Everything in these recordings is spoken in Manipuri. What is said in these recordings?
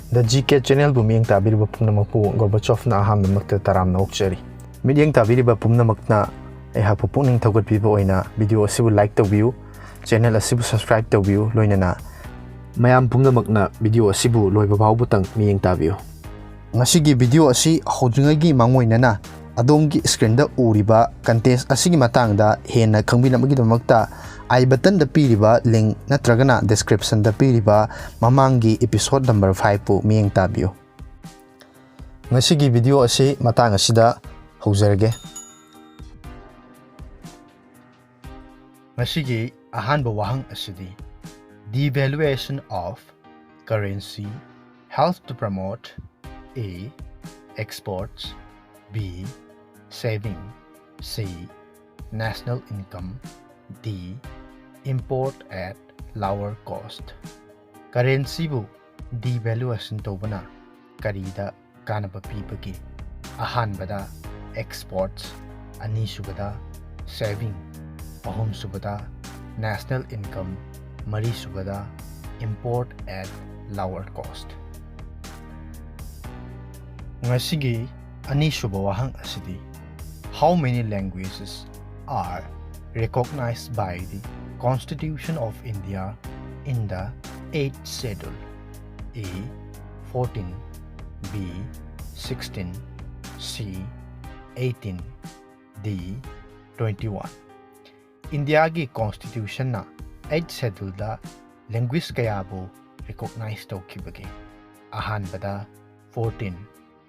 The GK channel bu miyeng tabiriba pumnamakpu Gorbachov na aham namakta taram na okchari. Miyeng tabiriba pumnamakna aihapu puning thawgatpiba oina video asibu like tawbiu, channel asibu subscribe tawbiu loinana mayam pumnamakna video asibu loiba bawbutang miyeng tabiu. Ngasigi video asi hodringagi mangoinana adomgi screen da uriba contest asigi matangda hena khangbinamagidmakta I button da piriba link natragana description da piriba mamangi episode number 5 pu miyeng tabiu. Ngasigi video asi matang asida haujarage. Ngasigi ahanba wahang asidi devaluation of currency helps to promote A. Exports, B. Saving, C. National income, D. Import at lower cost. Currency bu devaluation tobana karida kanaba pibagi ahanbada exports, ani subada saving, ahum subada national income, mari subada import at lower cost. Ngasigi ani suba wahang asidi how many languages are recognized by the Constitution of India in the 8th schedule? A. 14, B. 16, C. 18, D. 21. India ki Constitution na 8th schedule da language kaya bu recognize tawkhibage. Ahanbada 14,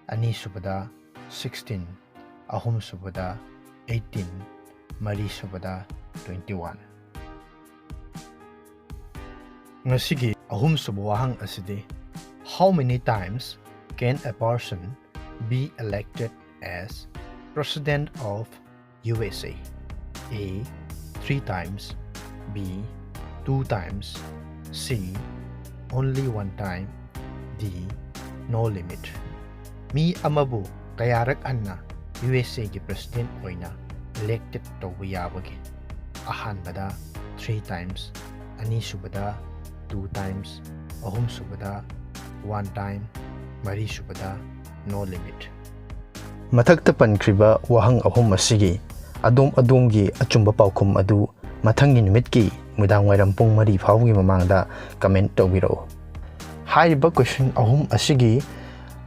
ani subada 16, ahum subada 18, mari subada 21. Ngasigi ahum subawahang asidi how many times can a person be elected as President of USA? A. 3 times, B. 2 times, C. Only 1 time, D. No limit. Mi amabu kayarak anna USA ki President oina elected tawba yabagi. Ahanbada 3 times, ani subada 2 times, ahum subada 1 time, mari subada no limit. Mathakta pankriba wahang ahum asigi adom-adomgi achumba paokhum adu mathangi numitki mudang wairam pung mari phawgi mamangda comment tawbiro. Haiba question ahum asigi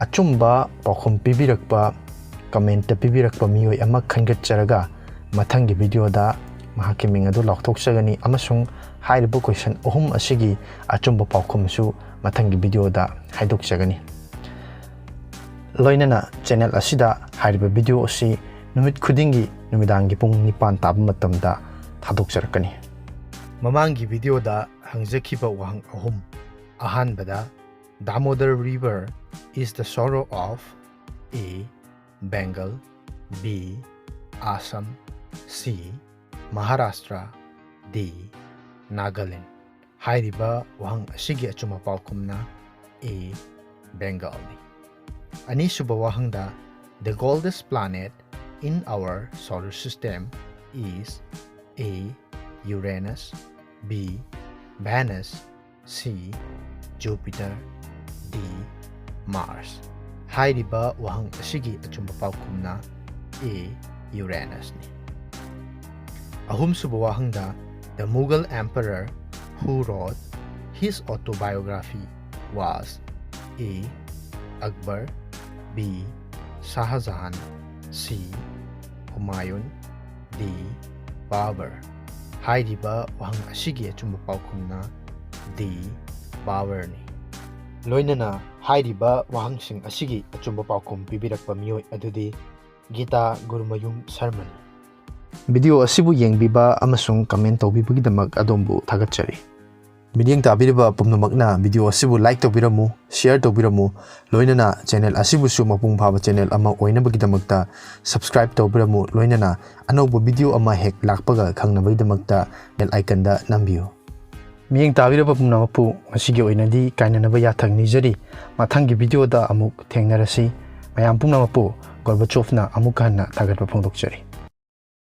achumba paokhum pibirakpa comment pibirakpa miyoi ama khangatcharaga mathangi video da mahaki ming adu laukthokchagani amasung haiba question ahum asigi achumba paokhum su mathangi video da haidokchagani. Loinana channel asida haiba video asi numit khudingi numidangi pung 9 taba matamda thadokcharakani. Mamangi video da hangjakhiba wahang ahum ahanbada Damodar River is the sorrow of A. Bengal, B. Assam, C. Maharashtra, D. Nagaland. Hairiba wahang asigi achuma paokhumna A. Bengal ni. Ani suba wahang da the coldest planet in our solar system is A. Uranus, B. Venus, C. Jupiter, D. Mars. Hairiba wahang asigi achumba paokhumna A. Uranus ni. Ahum suba wahang da the Mughal emperor who wrote his autobiography was A. Akbar, B. Shah Jahan, C. Humayun, D. Babur. Hairiba wahang asigi achumba paokhumna D. Babur ni. Loinana hairiba wahang sing asigi achumba paokhum pibirakpa miyoi adudi Gita Gurmayum Sarmani. Video asibu yengbiba amasung comment tawbibagidamak adombu thagatchari. Miyeng tabiriba pumnamakna video asibu like taobirammu, share taobirammu, loinana channel asibu su mapung phaba channel ama oinabagidamakta subscribe taobirammu, loinana anauba video ama hek lakpaga khangnabagidamakta bell icon da nambiu. Miyeng tabiriba pumnamakpu ngasigi oinadi kainanaba yathang nijari mathangi video da amuk thengnarasi mayam pumnamakpu Gorbachov na amuk hanna thagatpa phongdokchari.